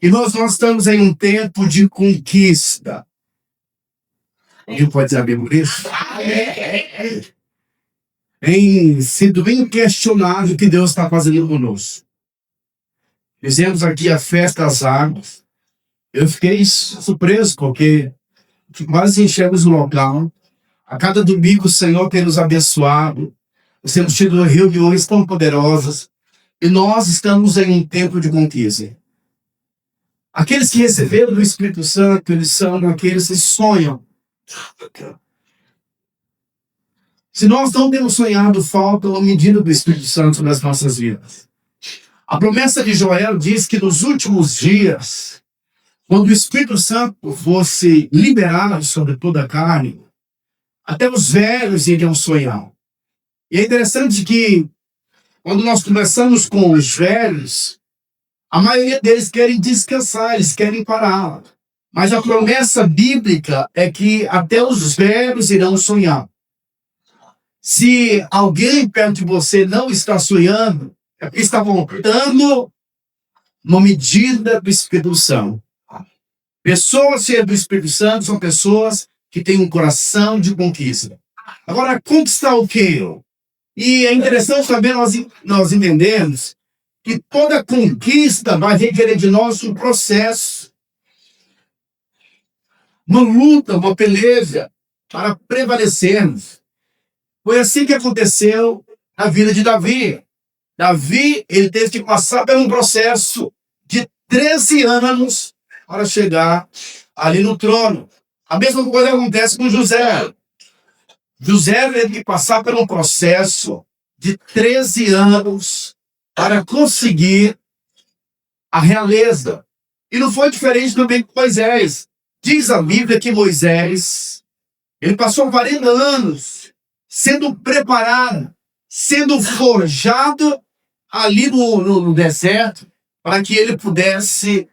E nós estamos em um tempo de conquista. Alguém pode dizer amém por isso? Tem sido bem questionado o que Deus está fazendo conosco. Fizemos aqui a festa das águas. Eu fiquei surpreso, porque quase enchemos o local. A cada domingo o Senhor tem nos abençoado. Nós temos tido reuniões tão poderosas. E nós estamos em um tempo de conquista. Aqueles que receberam do Espírito Santo, eles são aqueles que sonham. Se nós não temos sonhado, falta uma medida do Espírito Santo nas nossas vidas. A promessa de Joel diz que nos últimos dias, quando o Espírito Santo fosse liberado sobre toda a carne, até os velhos iriam sonhar. E é interessante que, quando nós conversamos com os velhos, a maioria deles querem descansar, eles querem parar. Mas a promessa bíblica é que até os velhos irão sonhar. Se alguém perto de você não está sonhando, é porque está voltando uma medida do Espírito Santo. Pessoas cheias do Espírito Santo são pessoas que têm um coração de conquista. Agora, conquistar o quê? E é interessante também nós entendermos que toda conquista vai requerer de nós um processo, uma luta, uma peleja para prevalecermos. Foi assim que aconteceu na vida de Davi. Davi, ele teve que passar por um processo de 13 anos para chegar ali no trono. A mesma coisa acontece com José. José teve que passar por um processo de 13 anos para conseguir a realeza. E não foi diferente também com Moisés. Diz a Bíblia que Moisés, ele passou 40 anos sendo preparado, sendo forjado ali no deserto, para que ele pudesse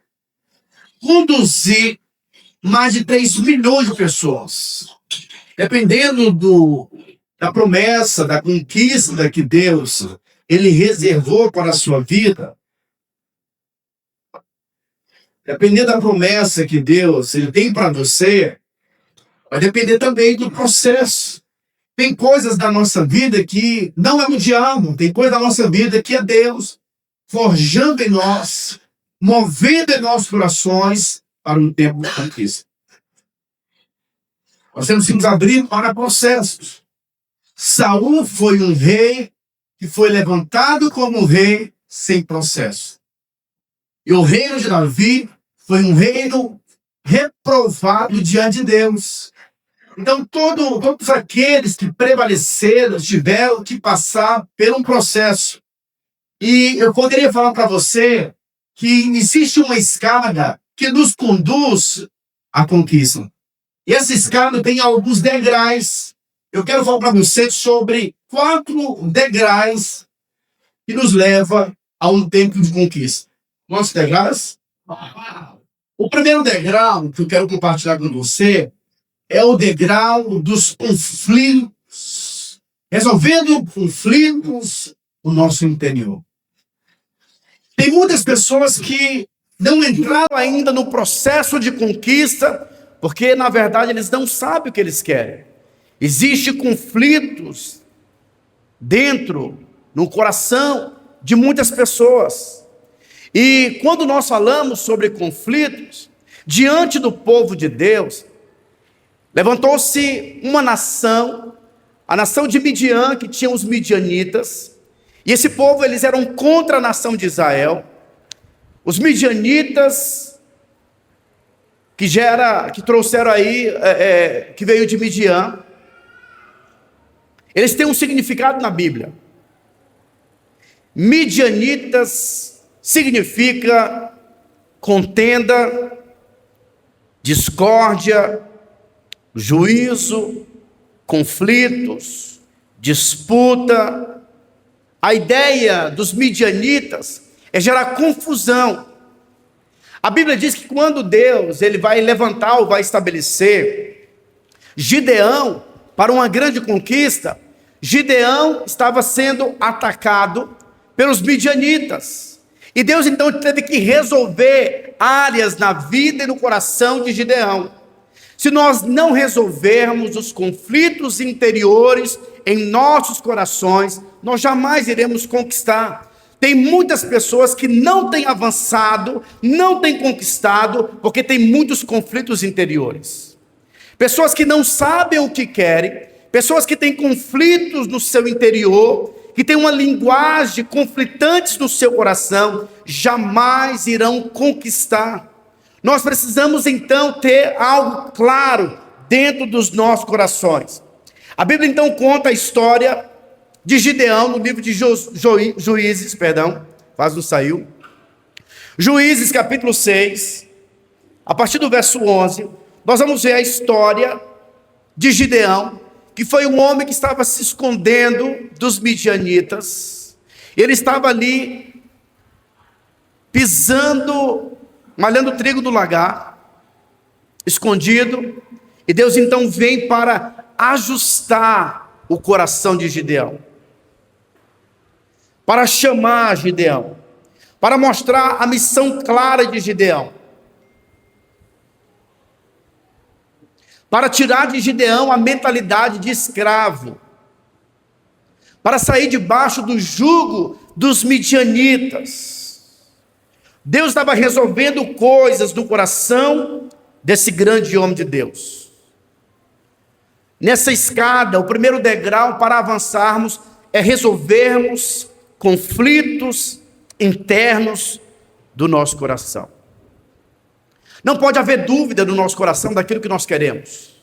conduzir mais de 3 milhões de pessoas. Dependendo da promessa, da conquista que Deus ele reservou para a sua vida, dependendo da promessa que Deus ele tem para você, vai depender também do processo. Tem coisas da nossa vida que não é o diabo, tem coisas da nossa vida que é Deus forjando em nós, movendo em nossos corações para um tempo de conquista. Nós temos que nos abrir para processos. Saul foi um rei que foi levantado como rei sem processo. E o reino de Davi foi um reino reprovado diante de Deus. Então, todos aqueles que prevaleceram tiveram que passar por um processo. E eu poderia falar para você que existe uma escada que nos conduz à conquista. E essa escada tem alguns degraus. Eu quero falar para você sobre 4 degraus que nos leva a um tempo de conquista. Quantos degraus? O primeiro degrau que eu quero compartilhar com você é o degrau dos conflitos. Resolvendo conflitos no nosso interior. Tem muitas pessoas que não entraram ainda no processo de conquista, porque na verdade eles não sabem o que eles querem. Existem conflitos dentro, no coração de muitas pessoas. E quando nós falamos sobre conflitos, diante do povo de Deus, levantou-se uma nação, a nação de Midian, que tinha os midianitas, e esse povo, eles eram contra a nação de Israel. Os midianitas, que trouxeram aí, que veio de Midian, eles têm um significado na Bíblia. Midianitas significa contenda, discórdia, juízo, conflitos, disputa. A ideia dos midianitas é gerar confusão. A Bíblia diz que quando Deus ele vai levantar ou vai estabelecer Gideão para uma grande conquista, Gideão estava sendo atacado pelos midianitas. E Deus então teve que resolver áreas na vida e no coração de Gideão. Se nós não resolvermos os conflitos interiores em nossos corações, nós jamais iremos conquistar. Tem muitas pessoas que não têm avançado, não têm conquistado, porque tem muitos conflitos interiores. Pessoas que não sabem o que querem, pessoas que têm conflitos no seu interior, que têm uma linguagem conflitante no seu coração, jamais irão conquistar. Nós precisamos então ter algo claro dentro dos nossos corações. A Bíblia então conta a história de Gideão no livro de Juízes, quase não saiu. Juízes capítulo 6, a partir do verso 11, nós vamos ver a história de Gideão, que foi um homem que estava se escondendo dos midianitas. Ele estava ali pisando, malhando trigo do lagar, escondido, e Deus então vem para ajustar o coração de Gideão, para chamar Gideão, para mostrar a missão clara de Gideão, para tirar de Gideão a mentalidade de escravo, para sair debaixo do jugo dos midianitas. Deus estava resolvendo coisas no coração desse grande homem de Deus. Nessa escada, o primeiro degrau para avançarmos é resolvermos conflitos internos do nosso coração. Não pode haver dúvida no nosso coração daquilo que nós queremos.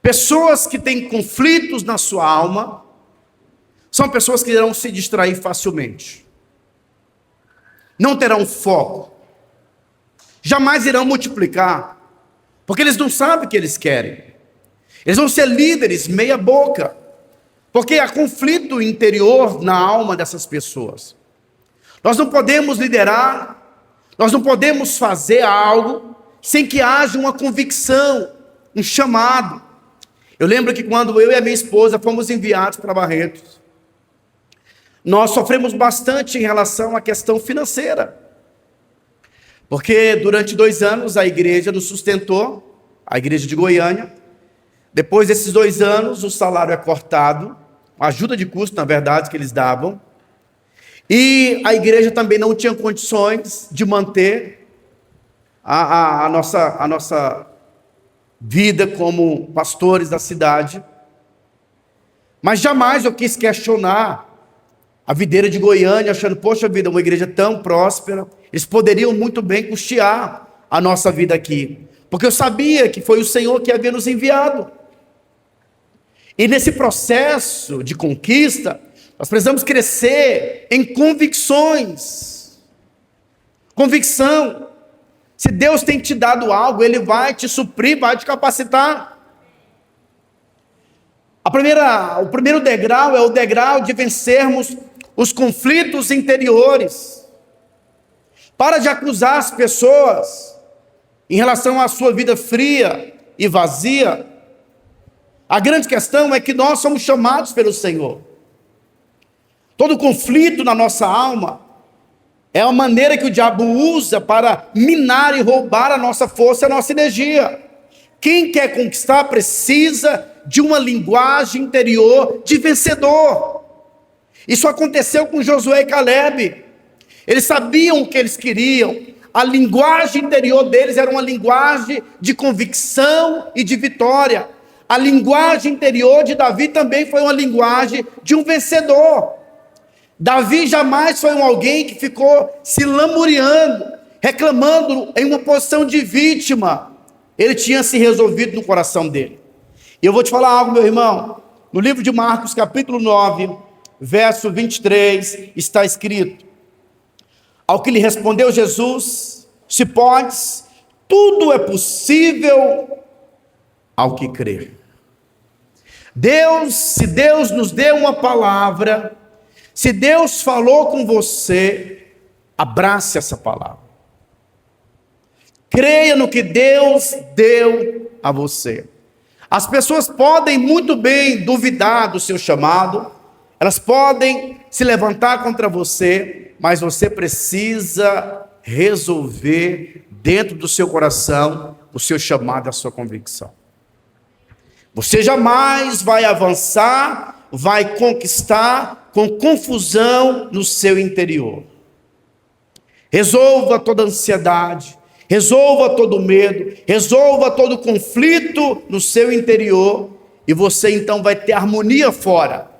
Pessoas que têm conflitos na sua alma são pessoas que irão se distrair facilmente. Não terão foco. Jamais irão multiplicar, porque eles não sabem o que eles querem. Eles vão ser líderes meia boca, porque há conflito interior na alma dessas pessoas. Nós não podemos liderar, nós não podemos fazer algo sem que haja uma convicção, um chamado. Eu lembro que quando eu e a minha esposa fomos enviados para Barretos, nós sofremos bastante em relação à questão financeira. Porque durante 2 anos a igreja nos sustentou, a igreja de Goiânia. Depois desses 2 anos o salário é cortado, a ajuda de custo, na verdade, que eles davam. E a igreja também não tinha condições de manter a nossa vida como pastores da cidade. Mas jamais eu quis questionar a videira de Goiânia, achando, poxa vida, uma igreja tão próspera, eles poderiam muito bem custear a nossa vida aqui. Porque eu sabia que foi o Senhor que havia nos enviado. E nesse processo de conquista, nós precisamos crescer em convicções. Convicção. Se Deus tem te dado algo, Ele vai te suprir, vai te capacitar. O primeiro degrau é o degrau de vencermos os conflitos interiores. Para de acusar as pessoas em relação à sua vida fria e vazia. A grande questão é que nós somos chamados pelo Senhor. Todo conflito na nossa alma é a maneira que o diabo usa para minar e roubar a nossa força e a nossa energia. Quem quer conquistar precisa de uma linguagem interior de vencedor. Isso aconteceu com Josué e Calebe. Eles sabiam o que eles queriam. A linguagem interior deles era uma linguagem de convicção e de vitória. A linguagem interior de Davi também foi uma linguagem de um vencedor. Davi jamais foi alguém que ficou se lamuriando, reclamando em uma posição de vítima. Ele tinha se resolvido no coração dele. E eu vou te falar algo, meu irmão. No livro de Marcos, capítulo 9, verso 23, está escrito: ao que lhe respondeu Jesus: se podes, tudo é possível ao que crer. Se Deus nos deu uma palavra, se Deus falou com você, abrace essa palavra. Creia no que Deus deu a você. As pessoas podem muito bem duvidar do seu chamado, Elas podem se levantar contra você, mas você precisa resolver dentro do seu coração o seu chamado, a sua convicção. Você jamais vai avançar, vai conquistar com confusão no seu interior. Resolva toda ansiedade, resolva todo medo, resolva todo conflito no seu interior, e você então vai ter harmonia fora.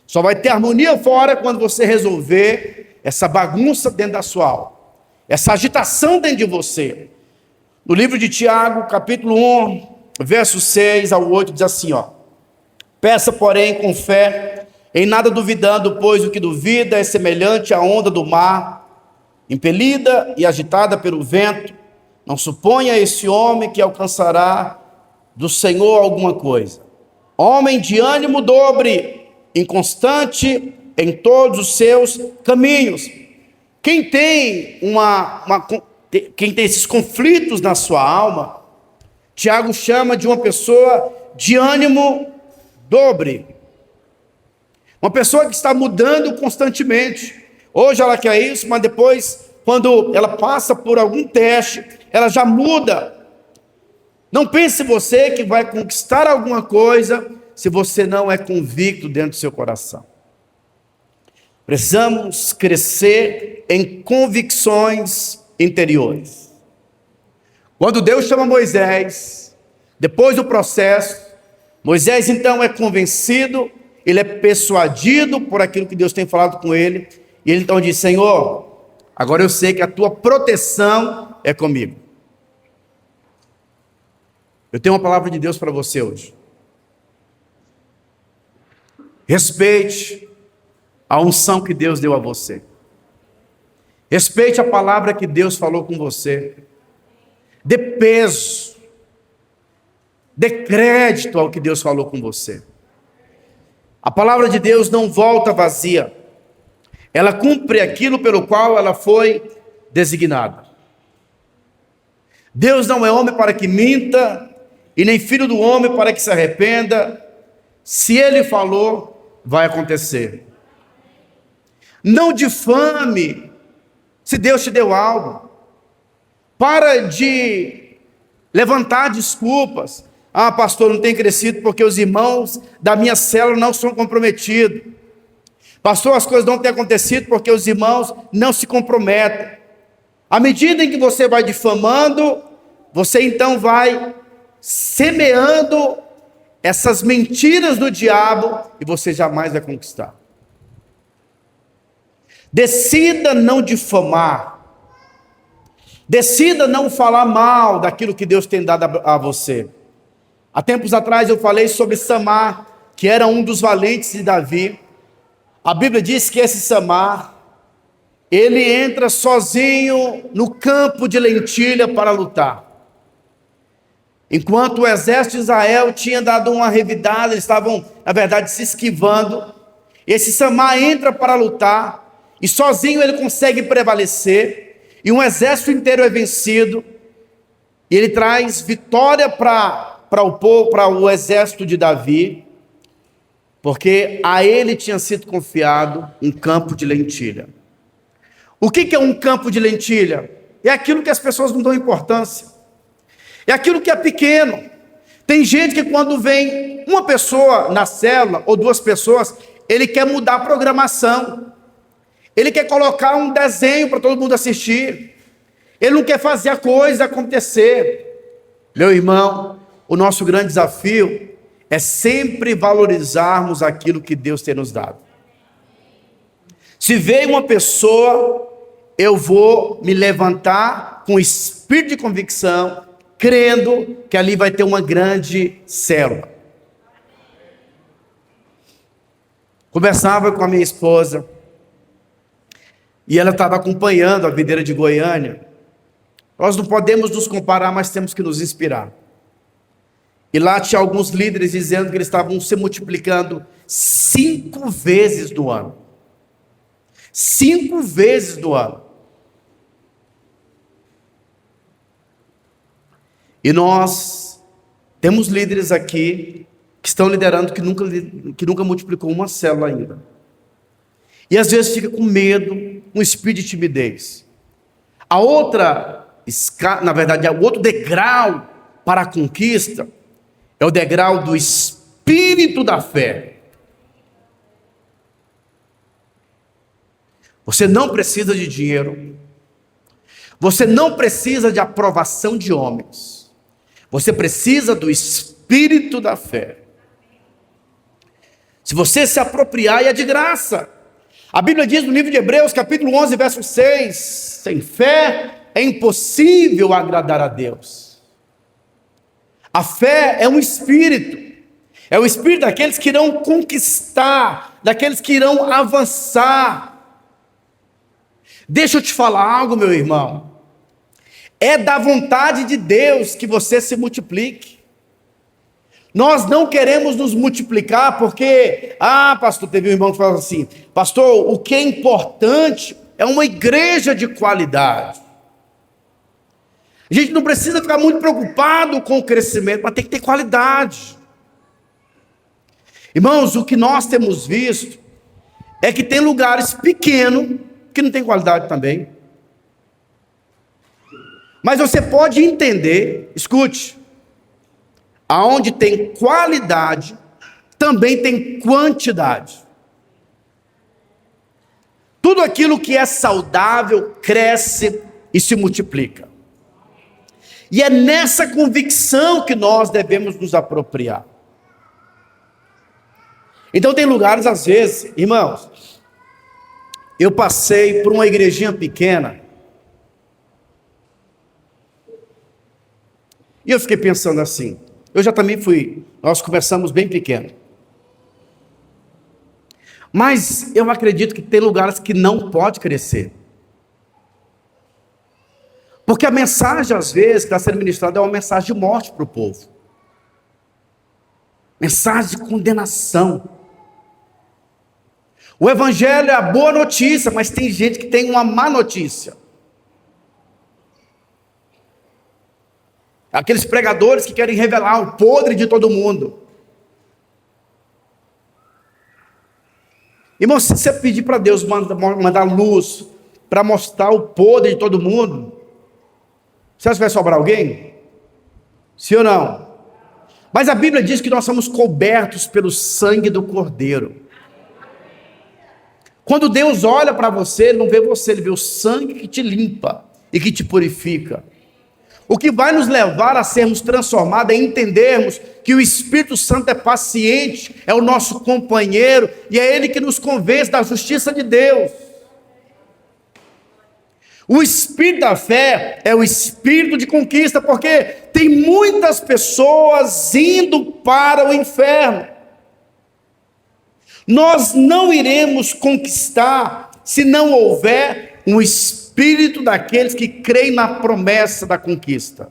Só vai ter harmonia fora quando você resolver essa bagunça dentro da sua alma, essa agitação dentro de você. No livro de Tiago, capítulo 1, versos 6 ao 8, diz assim, peça, porém, com fé, em nada duvidando, pois o que duvida é semelhante à onda do mar, impelida e agitada pelo vento. Não suponha esse homem que alcançará do Senhor alguma coisa. Homem de ânimo dobre, inconstante em todos os seus caminhos. Quem tem quem tem esses conflitos na sua alma, Tiago chama de uma pessoa de ânimo dobre. Uma pessoa que está mudando constantemente. Hoje ela quer isso, mas depois, quando ela passa por algum teste, ela já muda. Não pense você que vai conquistar alguma coisa se você não é convicto dentro do seu coração. Precisamos crescer em convicções interiores. Quando Deus chama Moisés, depois do processo, Moisés então é convencido, ele é persuadido por aquilo que Deus tem falado com ele, e ele então diz, Senhor, agora eu sei que a tua proteção é comigo. Eu tenho uma palavra de Deus para você hoje. Respeite a unção que Deus deu a você. Respeite a palavra que Deus falou com você. Dê peso. Dê crédito ao que Deus falou com você. A palavra de Deus não volta vazia. Ela cumpre aquilo pelo qual ela foi designada. Deus não é homem para que minta, e nem filho do homem para que se arrependa. Se Ele falou, vai acontecer. Não difame se Deus te deu algo. Para de levantar desculpas. Ah, pastor, não tem crescido porque os irmãos da minha célula não são comprometidos. Pastor, as coisas não têm acontecido porque os irmãos não se comprometem. À medida em que você vai difamando, você então vai semeando essas mentiras do diabo e você jamais vai conquistar. Decida não difamar. Decida não falar mal daquilo que Deus tem dado a você. Há tempos atrás eu falei sobre Samar, que era um dos valentes de Davi. A Bíblia diz que esse Samar, ele entra sozinho no campo de lentilha para lutar. Enquanto o exército de Israel tinha dado uma revidada, eles estavam, na verdade, se esquivando. Esse Samar entra para lutar e sozinho ele consegue prevalecer. E um exército inteiro é vencido. E ele traz vitória para o povo, para o exército de Davi, porque a ele tinha sido confiado um campo de lentilha. O que é um campo de lentilha? É aquilo que as pessoas não dão importância. É aquilo que é pequeno. Tem gente que quando vem uma pessoa na célula, ou duas pessoas, ele quer mudar a programação. Ele quer colocar um desenho para todo mundo assistir. Ele não quer fazer a coisa acontecer. Meu irmão, o nosso grande desafio é sempre valorizarmos aquilo que Deus tem nos dado. Se veio uma pessoa, eu vou me levantar com espírito de convicção, crendo que ali vai ter uma grande célula. Conversava com a minha esposa, e ela estava acompanhando a videira de Goiânia. Nós não podemos nos comparar, mas temos que nos inspirar. E lá tinha alguns líderes dizendo que eles estavam se multiplicando 5 vezes no ano. 5 vezes no ano. E nós temos líderes aqui que estão liderando que nunca multiplicou uma célula ainda. E às vezes fica com medo, um espírito de timidez. A outra na verdade, o outro degrau para a conquista é o degrau do espírito da fé. Você não precisa de dinheiro. Você não precisa de aprovação de homens. Você precisa do espírito da fé. Se você se apropriar, é de graça. A Bíblia diz no livro de Hebreus, capítulo 11, verso 6, sem fé é impossível agradar a Deus. A fé é um espírito. É o espírito daqueles que irão conquistar, daqueles que irão avançar. Deixa eu te falar algo, meu irmão. É da vontade de Deus que você se multiplique. Nós não queremos nos multiplicar porque, pastor, teve um irmão que falou assim, pastor, o que é importante é uma igreja de qualidade. A gente não precisa ficar muito preocupado com o crescimento, mas tem que ter qualidade. Irmãos, o que nós temos visto é que tem lugares pequenos que não tem qualidade também. Mas você pode entender, escute, aonde tem qualidade, também tem quantidade. Tudo aquilo que é saudável cresce e se multiplica. E é nessa convicção que nós devemos nos apropriar. Então tem lugares, às vezes, irmãos, eu passei por uma igrejinha pequena, e eu fiquei pensando assim, eu já também fui, nós começamos bem pequeno. Mas eu acredito que tem lugares que não pode crescer. Porque a mensagem, às vezes, que está sendo ministrada é uma mensagem de morte para o povo. Mensagem de condenação. O evangelho é a boa notícia, mas tem gente que tem uma má notícia. Aqueles pregadores que querem revelar o podre de todo mundo. Irmão, se você pedir para Deus mandar luz para mostrar o podre de todo mundo, você acha que vai sobrar alguém? Sim ou não? Mas a Bíblia diz que nós somos cobertos pelo sangue do Cordeiro. Quando Deus olha para você, Ele não vê você, Ele vê o sangue que te limpa e que te purifica. O que vai nos levar a sermos transformados é entendermos que o Espírito Santo é paciente, é o nosso companheiro, e é Ele que nos convence da justiça de Deus. O espírito da fé é o espírito de conquista, porque tem muitas pessoas indo para o inferno. Nós não iremos conquistar se não houver um espírito daqueles que creem na promessa da conquista.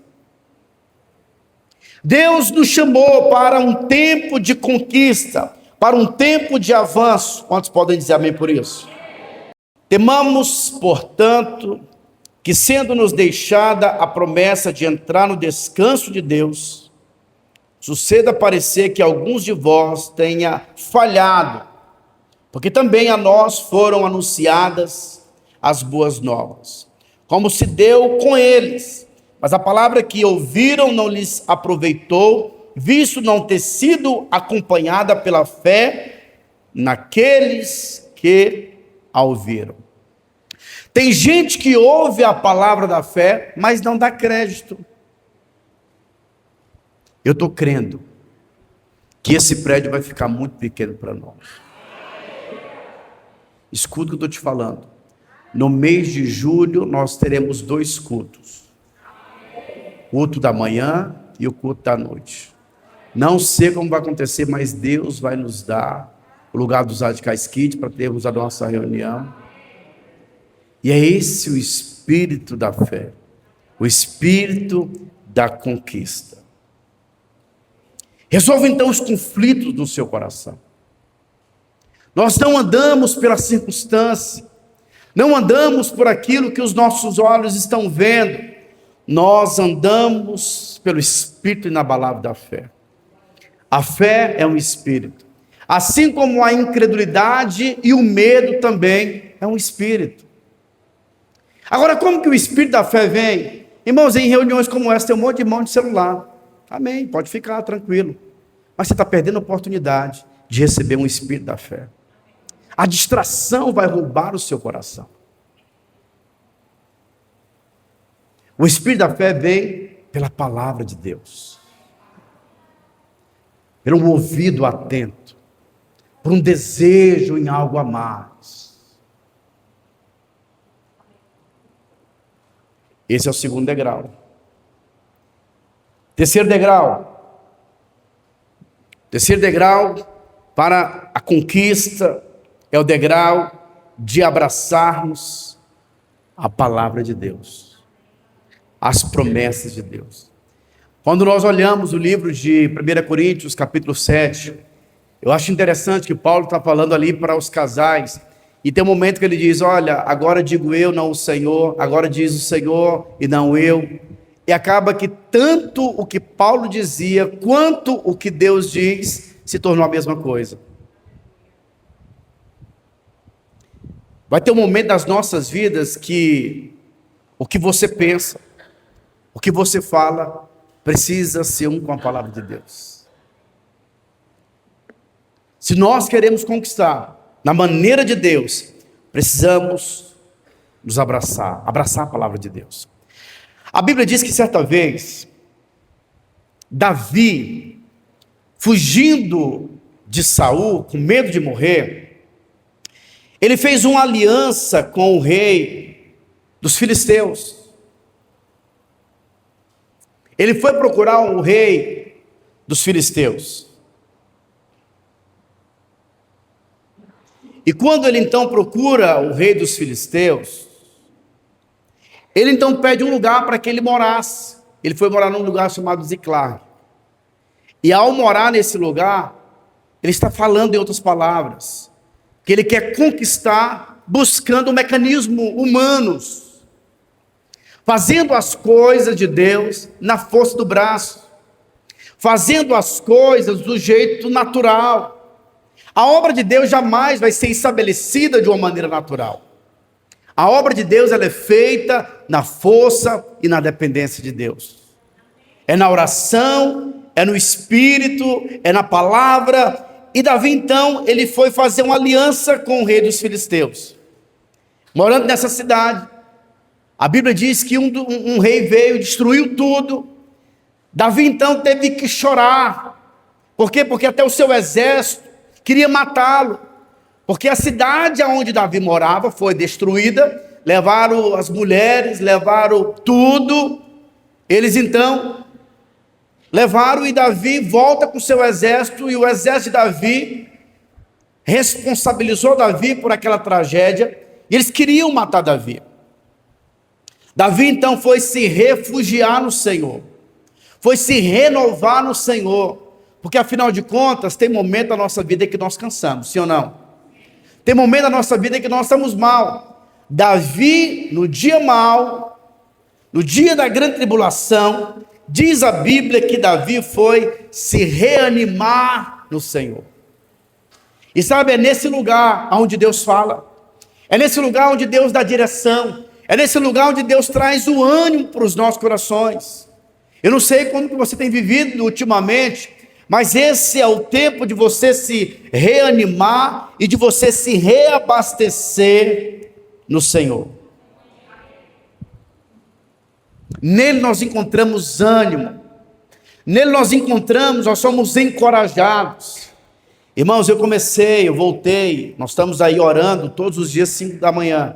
Deus nos chamou para um tempo de conquista, para um tempo de avanço. Quantos podem dizer amém por isso? Temamos, portanto, que sendo-nos deixada a promessa de entrar no descanso de Deus, suceda parecer que alguns de vós tenha falhado, porque também a nós foram anunciadas as boas novas, como se deu com eles, mas a palavra que ouviram não lhes aproveitou, visto não ter sido acompanhada pela fé naqueles que a ouviram. Tem gente que ouve a palavra da fé, mas não dá crédito. Eu estou crendo que esse prédio vai ficar muito pequeno para nós. Escuta o que eu estou te falando. No mês de julho, nós teremos 2 cultos. O culto da manhã e o culto da noite. Não sei como vai acontecer, mas Deus vai nos dar o lugar dos Radicais Kids para termos a nossa reunião. E é esse o espírito da fé, o espírito da conquista. Resolva então os conflitos do seu coração. Nós não andamos pela circunstância, não andamos por aquilo que os nossos olhos estão vendo, nós andamos pelo espírito inabalável da fé. A fé é um espírito. Assim como a incredulidade e o medo também é um espírito. Agora, como que o espírito da fé vem? Irmãos, em reuniões como essa tem um monte de mão de celular. Amém, pode ficar tranquilo. Mas você está perdendo a oportunidade de receber um espírito da fé. A distração vai roubar o seu coração. O espírito da fé vem pela palavra de Deus, pelo ouvido atento, por um desejo em algo a mais. Esse é o segundo degrau. Terceiro degrau. Terceiro degrau para a conquista é o degrau de abraçarmos a palavra de Deus, as promessas de Deus. Quando nós olhamos o livro de 1 Coríntios, capítulo 7, eu acho interessante que Paulo está falando ali para os casais, e tem um momento que ele diz, olha, agora digo eu, não o Senhor, agora diz o Senhor e não eu. E acaba que tanto o que Paulo dizia, quanto o que Deus diz, se tornou a mesma coisa. Vai ter um momento das nossas vidas que o que você pensa, o que você fala, precisa ser um com a palavra de Deus. Se nós queremos conquistar na maneira de Deus, precisamos nos abraçar a palavra de Deus. A Bíblia diz que certa vez, Davi, fugindo de Saul, com medo de morrer, ele fez uma aliança com o rei dos filisteus. Ele foi procurar o rei dos filisteus. E quando ele então procura o rei dos filisteus, ele então pede um lugar para que ele morasse. Ele foi morar num lugar chamado Ziclag. E ao morar nesse lugar, ele está falando em outras palavras, que ele quer conquistar buscando mecanismos humanos, fazendo as coisas de Deus na força do braço, fazendo as coisas do jeito natural. A obra de Deus jamais vai ser estabelecida de uma maneira natural. A obra de Deus ela é feita na força e na dependência de Deus. É na oração, é no Espírito, é na palavra. E Davi então, ele foi fazer uma aliança com o rei dos filisteus. Morando nessa cidade, a Bíblia diz que um rei veio e destruiu tudo. Davi então teve que chorar. Por quê? Porque até o seu exército queria matá-lo, porque a cidade onde Davi morava foi destruída, levaram as mulheres, levaram tudo, eles então levaram e Davi volta com o seu exército, e o exército de Davi responsabilizou Davi por aquela tragédia, e eles queriam matar Davi. Davi então foi se refugiar no Senhor, foi se renovar no Senhor, porque afinal de contas, tem momento da nossa vida em que nós cansamos, sim ou não? Tem momento da nossa vida em que nós estamos mal. Davi, no dia mal, no dia da grande tribulação, diz a Bíblia que Davi foi se reanimar no Senhor. E sabe, é nesse lugar onde Deus fala, é nesse lugar onde Deus dá direção, é nesse lugar onde Deus traz o ânimo para os nossos corações. Eu não sei como que você tem vivido ultimamente, mas esse é o tempo de você se reanimar e de você se reabastecer no Senhor. Nele nós encontramos ânimo, nele nós somos encorajados. Irmãos, eu voltei, nós estamos aí orando todos os dias 5 da manhã.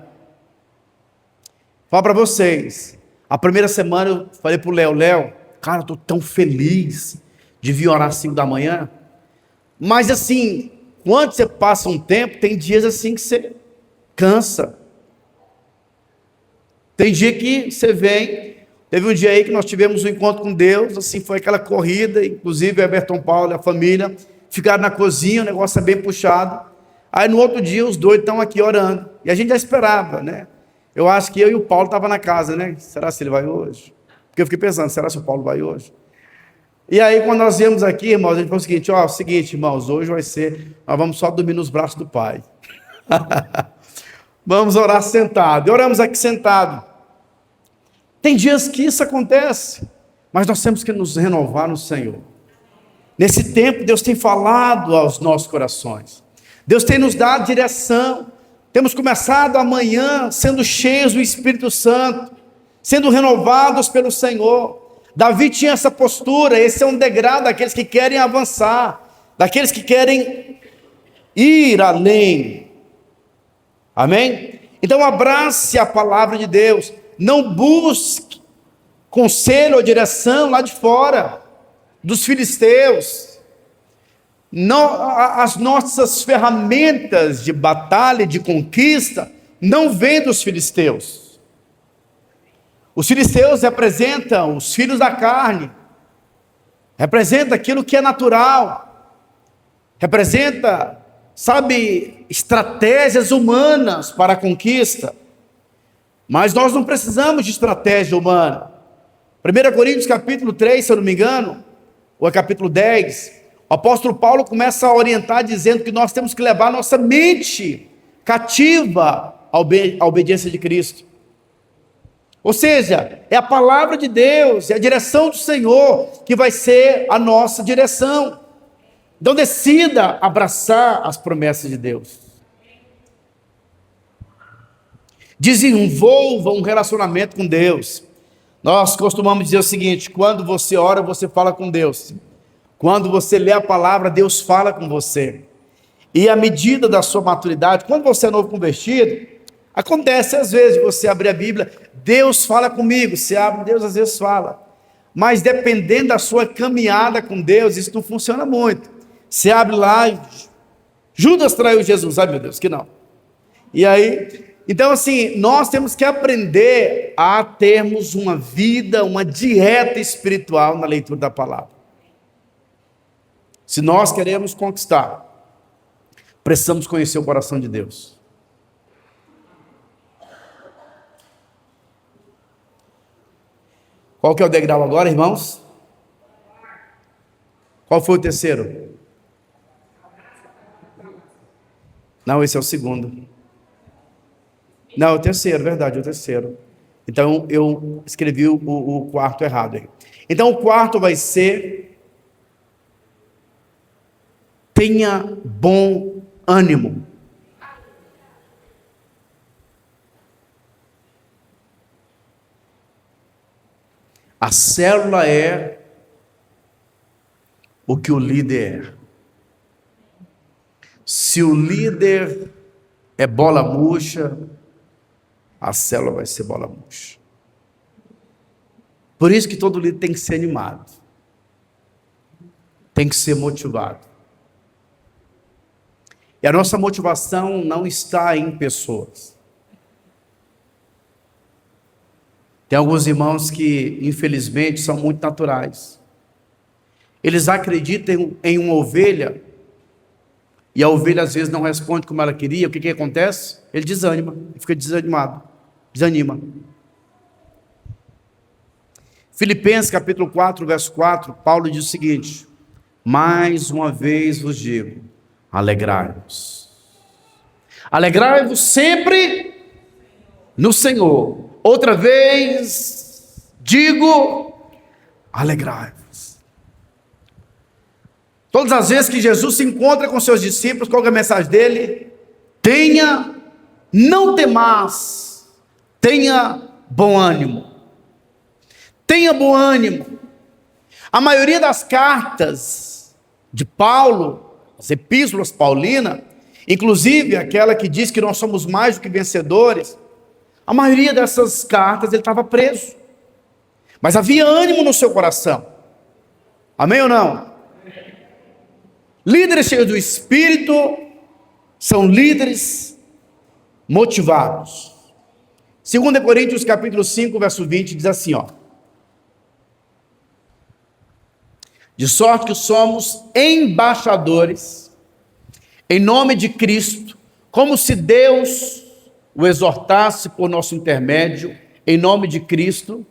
Falo para vocês, a primeira semana eu falei para o Léo, cara, eu estou tão feliz de vir orar às 5 da manhã, mas assim, quando você passa um tempo, tem dias assim que você cansa, tem dia que você vem, teve um dia aí que nós tivemos um encontro com Deus, assim, foi aquela corrida, inclusive o Everton Paulo e a família, ficaram na cozinha, o negócio é bem puxado, aí no outro dia os dois estão aqui orando, e a gente já esperava, né, eu acho que eu e o Paulo estavam na casa, né, será se ele vai hoje? Porque eu fiquei pensando, será se o Paulo vai hoje? E aí, quando nós viemos aqui, irmãos, a gente falou o seguinte: ó, irmãos, hoje vai ser, nós vamos só dormir nos braços do Pai. Vamos orar sentado. E oramos aqui sentado. Tem dias que isso acontece, mas nós temos que nos renovar no Senhor. Nesse tempo, Deus tem falado aos nossos corações. Deus tem nos dado direção. Temos começado amanhã sendo cheios do Espírito Santo, sendo renovados pelo Senhor. Davi tinha essa postura. Esse é um degrau daqueles que querem avançar, daqueles que querem ir além. Amém? Então abrace a palavra de Deus. Não busque conselho ou direção lá de fora, dos filisteus. Não, as nossas ferramentas de batalha, de conquista, não vêm dos filisteus. Os filisteus representam os filhos da carne, representa aquilo que é natural, representa, sabe, estratégias humanas para a conquista. Mas nós não precisamos de estratégia humana. 1 Coríntios capítulo 3, se eu não me engano, ou é capítulo 10, o apóstolo Paulo começa a orientar dizendo que nós temos que levar a nossa mente cativa à obediência de Cristo. Ou seja, é a palavra de Deus, é a direção do Senhor que vai ser a nossa direção. Então decida abraçar as promessas de Deus. Desenvolva um relacionamento com Deus. Nós costumamos dizer o seguinte: quando você ora, você fala com Deus. Quando você lê a palavra, Deus fala com você. E à medida da sua maturidade, quando você é novo convertido, acontece às vezes de você abrir a Bíblia, Deus fala comigo, você abre, Deus às vezes fala. Mas dependendo da sua caminhada com Deus, isso não funciona muito. Você abre lá, Judas traiu Jesus, ai meu Deus, que não. E aí, então assim, nós temos que aprender a termos uma vida, uma dieta espiritual na leitura da palavra. Se nós queremos conquistar, precisamos conhecer o coração de Deus. Qual que é o degrau agora, irmãos? Qual foi o terceiro? Não, esse é o segundo. Não, é o terceiro, verdade, é o terceiro. Então, eu escrevi o quarto errado aí. Então, o quarto vai ser: tenha bom ânimo. A célula é o que o líder é. Se o líder é bola murcha, a célula vai ser bola murcha. Por isso que todo líder tem que ser animado, tem que ser motivado. E a nossa motivação não está em pessoas. Tem alguns irmãos que, infelizmente, são muito naturais. Eles acreditam em uma ovelha, e a ovelha às vezes não responde como ela queria. O que acontece? Ele desanima, ele fica desanimado, desanima. Filipenses capítulo 4, verso 4, Paulo diz o seguinte: mais uma vez vos digo, alegrai-vos. Alegrai-vos sempre no Senhor. Outra vez digo, alegrai-vos. Todas as vezes que Jesus se encontra com seus discípulos, qual é a mensagem dele? Não temais, tenha bom ânimo. Tenha bom ânimo. A maioria das cartas de Paulo, as epístolas paulinas, inclusive aquela que diz que nós somos mais do que vencedores, a maioria dessas cartas ele estava preso, mas havia ânimo no seu coração. Amém ou não? Líderes cheios do Espírito são líderes motivados. 2 Coríntios capítulo 5, verso 20 diz assim, ó: de sorte que somos embaixadores em nome de Cristo, como se Deus o exortasse por nosso intermédio, em nome de Cristo,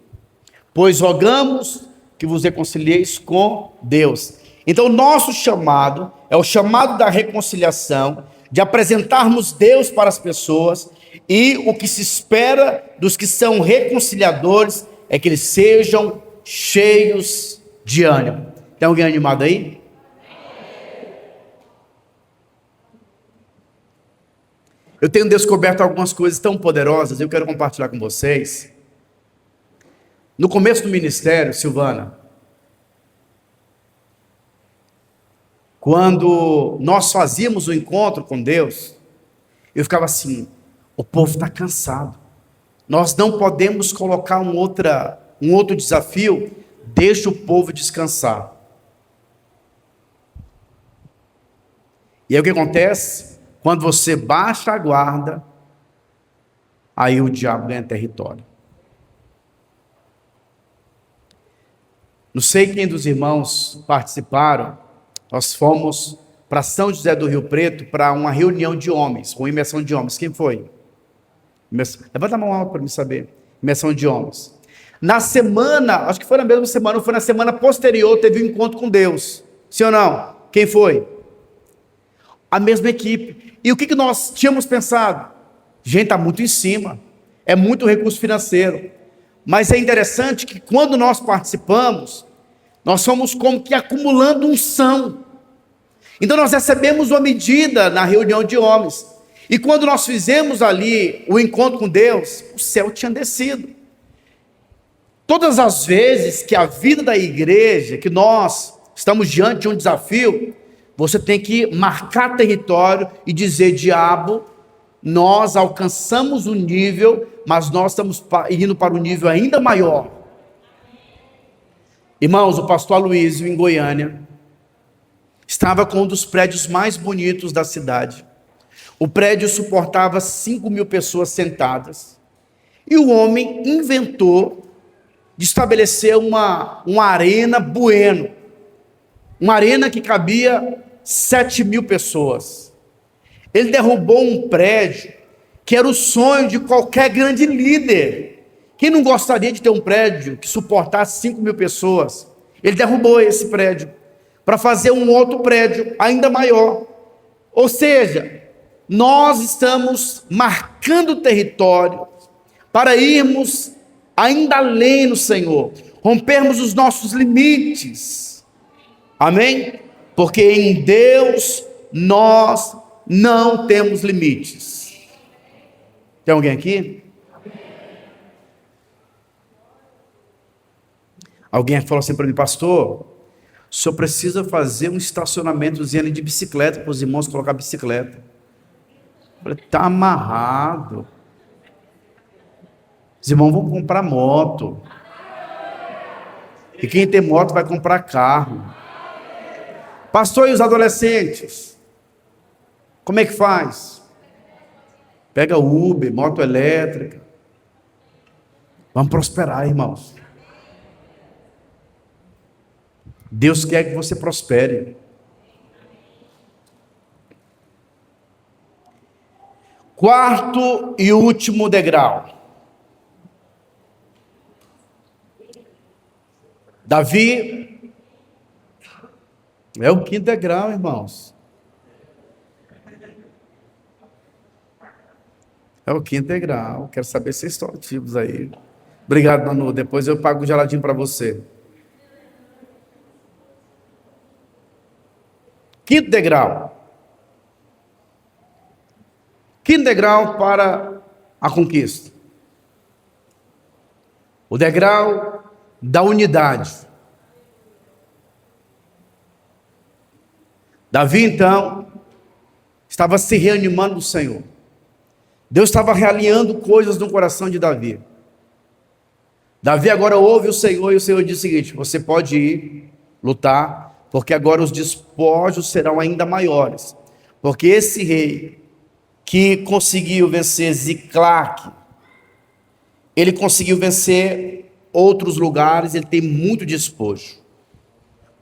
pois rogamos que vos reconcilieis com Deus. Então, o nosso chamado é o chamado da reconciliação, de apresentarmos Deus para as pessoas, e o que se espera dos que são reconciliadores é que eles sejam cheios de ânimo. Tem alguém animado aí? Eu tenho descoberto algumas coisas tão poderosas, eu quero compartilhar com vocês. No começo do ministério, Silvana, quando nós fazíamos o encontro com Deus, eu ficava assim: o povo está cansado, nós não podemos colocar um outro desafio, deixa o povo descansar. E aí o que acontece? Quando você baixa a guarda, aí o diabo ganha território. Não sei quem dos irmãos participaram, nós fomos para São José do Rio Preto para uma reunião de homens, com imersão de homens. Quem foi? Levanta a mão alta para me saber. Imersão de homens. Na semana, acho que foi na mesma semana, ou foi na semana posterior, teve um encontro com Deus. Sim ou não? Quem foi? A mesma equipe. E o que nós tínhamos pensado? Gente, está muito em cima, é muito recurso financeiro. Mas é interessante que quando nós participamos, nós fomos como que acumulando unção. Então nós recebemos uma medida na reunião de homens. E quando nós fizemos ali o encontro com Deus, o céu tinha descido. Todas as vezes que a vida da igreja, que nós estamos diante de um desafio, você tem que marcar território e dizer: diabo, nós alcançamos um nível, mas nós estamos indo para um nível ainda maior. Irmãos, o pastor Aloysio, em Goiânia, estava com um dos prédios mais bonitos da cidade. O prédio suportava 5.000 pessoas sentadas. E o homem inventou de estabelecer uma arena Bueno. Uma arena que cabia 7.000 pessoas. Ele derrubou um prédio que era o sonho de qualquer grande líder. Quem não gostaria de ter um prédio que suportasse 5.000 pessoas? Ele derrubou esse prédio para fazer um outro prédio ainda maior. Ou seja, nós estamos marcando território para irmos ainda além no Senhor, rompermos os nossos limites. Amém? Porque em Deus nós não temos limites. Tem alguém aqui? Alguém falou assim para mim: pastor, o senhor precisa fazer um estacionamentozinho ali de bicicleta para os irmãos colocar bicicleta. Eu falei: está amarrado. Os irmãos vão comprar moto. E quem tem moto vai comprar carro. Pastor, e os adolescentes? Como é que faz? Pega Uber, moto elétrica. Vamos prosperar, irmãos. Deus quer que você prospere. Quarto e último degrau. Davi é o quinto degrau, irmãos. É o quinto degrau. Quero saber se vocês estão ativos aí. Obrigado, Manu. Depois eu pago o geladinho para você. Quinto degrau. Quinto degrau para a conquista. O degrau da unidade. Davi, então, estava se reanimando no Senhor. Deus estava realinhando coisas no coração de Davi. Davi agora ouve o Senhor, e o Senhor diz o seguinte: você pode ir lutar, porque agora os despojos serão ainda maiores. Porque esse rei que conseguiu vencer Ziclac, ele conseguiu vencer outros lugares, ele tem muito despojo.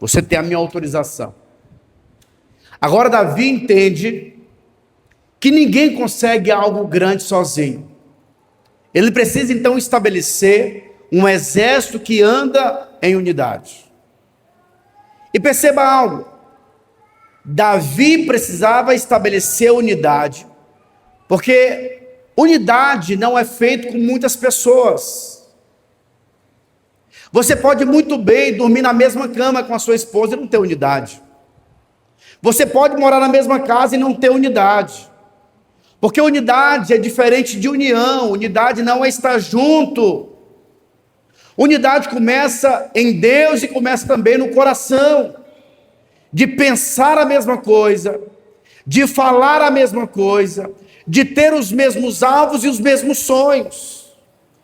Você tem a minha autorização. Agora Davi entende que ninguém consegue algo grande sozinho. Ele precisa então estabelecer um exército que anda em unidade. E perceba algo, Davi precisava estabelecer unidade, porque unidade não é feito com muitas pessoas. Você pode muito bem dormir na mesma cama com a sua esposa e não ter unidade. Você pode morar na mesma casa e não ter unidade. Porque unidade é diferente de união, unidade não é estar junto. Unidade começa em Deus e começa também no coração. De pensar a mesma coisa, de falar a mesma coisa, de ter os mesmos alvos e os mesmos sonhos.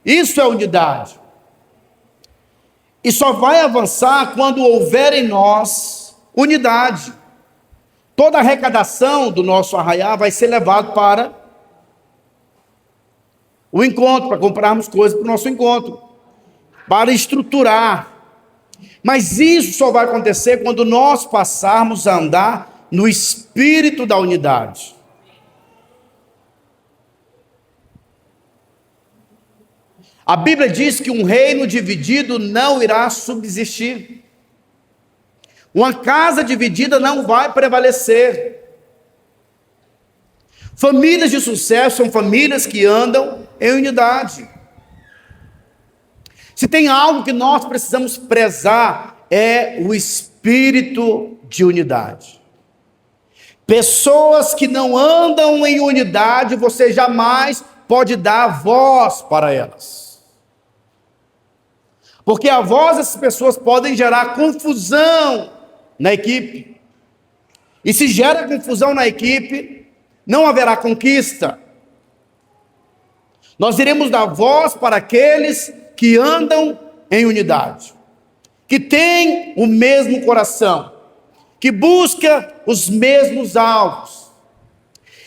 Isso é unidade. E só vai avançar quando houver em nós unidade. Toda a arrecadação do nosso arraiá vai ser levado para o encontro, para comprarmos coisas para o nosso encontro, para estruturar. Mas isso só vai acontecer quando nós passarmos a andar no espírito da unidade. A Bíblia diz que um reino dividido não irá subsistir. Uma casa dividida não vai prevalecer. Famílias de sucesso são famílias que andam em unidade. Se tem algo que nós precisamos prezar, é o espírito de unidade. Pessoas que não andam em unidade, você jamais pode dar voz para elas. Porque a voz dessas pessoas podem gerar confusão na equipe. E se gera confusão na equipe, não haverá conquista. Nós iremos dar voz para aqueles que andam em unidade, que têm o mesmo coração, que busca os mesmos alvos.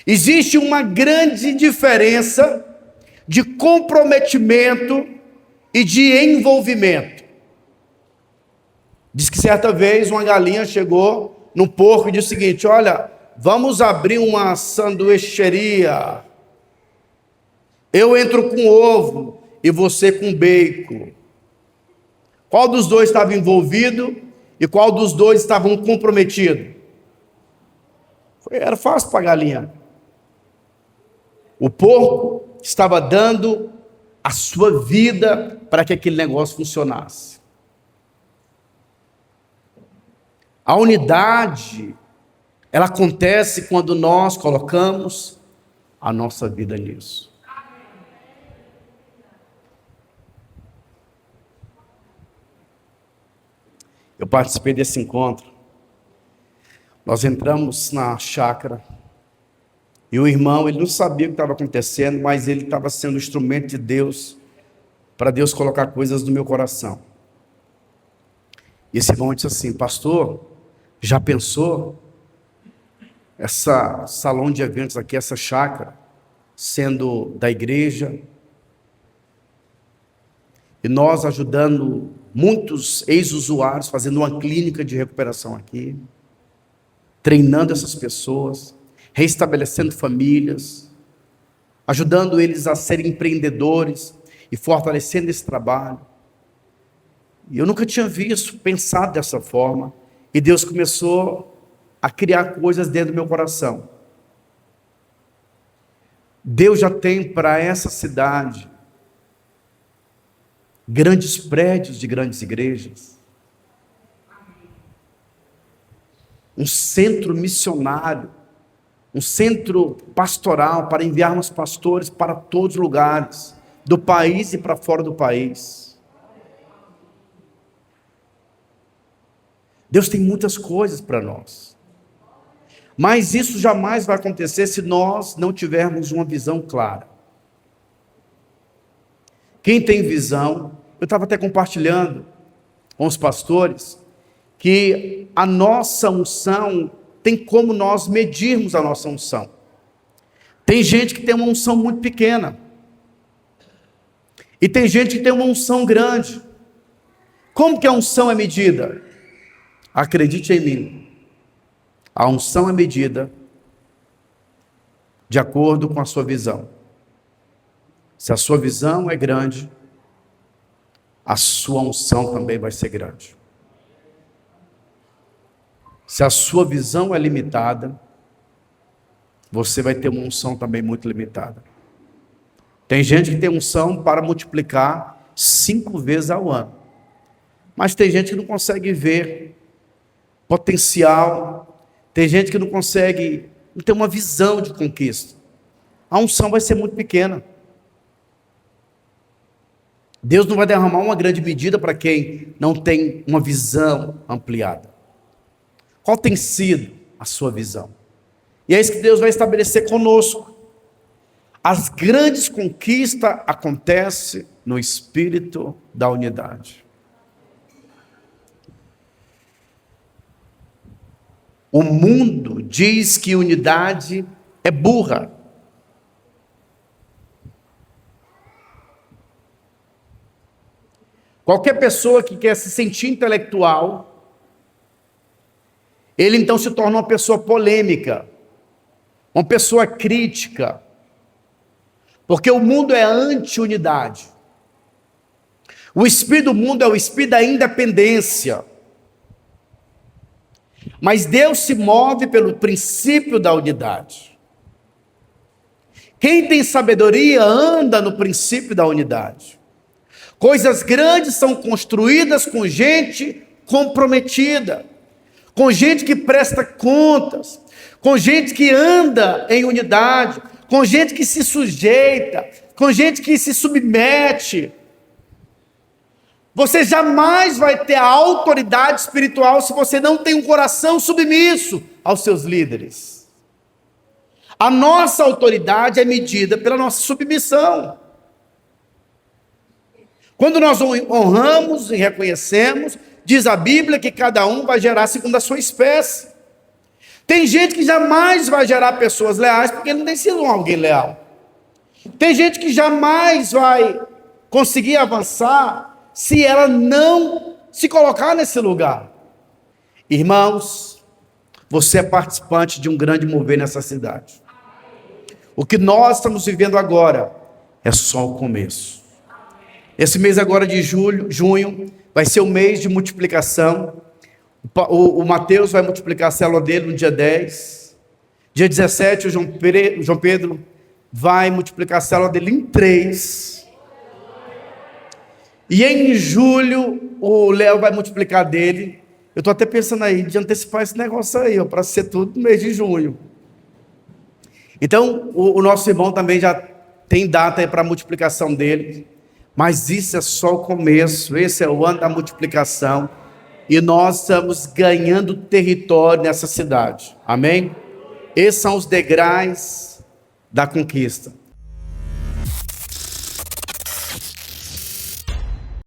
Existe uma grande diferença de comprometimento e de envolvimento. Diz que certa vez uma galinha chegou no porco e disse o seguinte: olha, vamos abrir uma sanduicheria. Eu entro com ovo e você com bacon. Qual dos dois estava envolvido e qual dos dois estavam comprometido? Era fácil para a galinha. O porco estava dando a sua vida para que aquele negócio funcionasse. A unidade, ela acontece quando nós colocamos a nossa vida nisso. Eu participei desse encontro. Nós entramos na chácara e o irmão, ele não sabia o que estava acontecendo, mas ele estava sendo instrumento de Deus para Deus colocar coisas no meu coração. E esse irmão disse assim: pastor, já pensou essa salão de eventos aqui, essa chácara, sendo da igreja, e nós ajudando muitos ex-usuários, fazendo uma clínica de recuperação aqui, treinando essas pessoas, reestabelecendo famílias, ajudando eles a serem empreendedores e fortalecendo esse trabalho. E eu nunca tinha visto, pensado dessa forma, e Deus começou a criar coisas dentro do meu coração. Deus já tem para essa cidade grandes prédios de grandes igrejas, um centro missionário, um centro pastoral para enviarmos pastores para todos os lugares, do país e para fora do país. Deus tem muitas coisas para nós, mas isso jamais vai acontecer se nós não tivermos uma visão clara. Quem tem visão, eu estava até compartilhando com os pastores, que a nossa unção, tem como nós medirmos a nossa unção. Tem gente que tem uma unção muito pequena, e tem gente que tem uma unção grande. Como que a unção é medida? Acredite em mim, a unção é medida de acordo com a sua visão. Se a sua visão é grande, a sua unção também vai ser grande. Se a sua visão é limitada, você vai ter uma unção também muito limitada. Tem gente que tem unção para multiplicar 5 vezes ao ano. Mas tem gente que não consegue ver potencial. Tem gente que não consegue, não tem uma visão de conquista. A unção vai ser muito pequena. Deus não vai derramar uma grande medida para quem não tem uma visão ampliada. Qual tem sido a sua visão? E é isso que Deus vai estabelecer conosco. As grandes conquistas acontecem no espírito da unidade. O mundo diz que unidade é burra. Qualquer pessoa que quer se sentir intelectual, ele então se torna uma pessoa polêmica, uma pessoa crítica, porque o mundo é anti-unidade. O espírito do mundo é o espírito da independência. Mas Deus se move pelo princípio da unidade. Quem tem sabedoria anda no princípio da unidade. Coisas grandes são construídas com gente comprometida, com gente que presta contas, com gente que anda em unidade, com gente que se sujeita, com gente que se submete. Você jamais vai ter a autoridade espiritual se você não tem um coração submisso aos seus líderes. A nossa autoridade é medida pela nossa submissão. Quando nós honramos e reconhecemos, diz a Bíblia que cada um vai gerar segundo a sua espécie. Tem gente que jamais vai gerar pessoas leais porque não tem sido alguém leal. Tem gente que jamais vai conseguir avançar se ela não se colocar nesse lugar. Irmãos, você é participante de um grande mover nessa cidade. O que nós estamos vivendo agora é só o começo. Esse mês agora de junho, vai ser o mês de multiplicação. O Mateus vai multiplicar a célula dele no dia 10. Dia 17, o João Pedro vai multiplicar a célula dele em 3. E em julho, o Léo vai multiplicar dele. Eu estou até pensando aí de antecipar esse negócio aí, para ser tudo no mês de junho. Então, o nosso irmão também já tem data aí para a multiplicação dele. Mas isso é só o começo, esse é o ano da multiplicação. E nós estamos ganhando território nessa cidade. Amém? Esses são os degraus da conquista.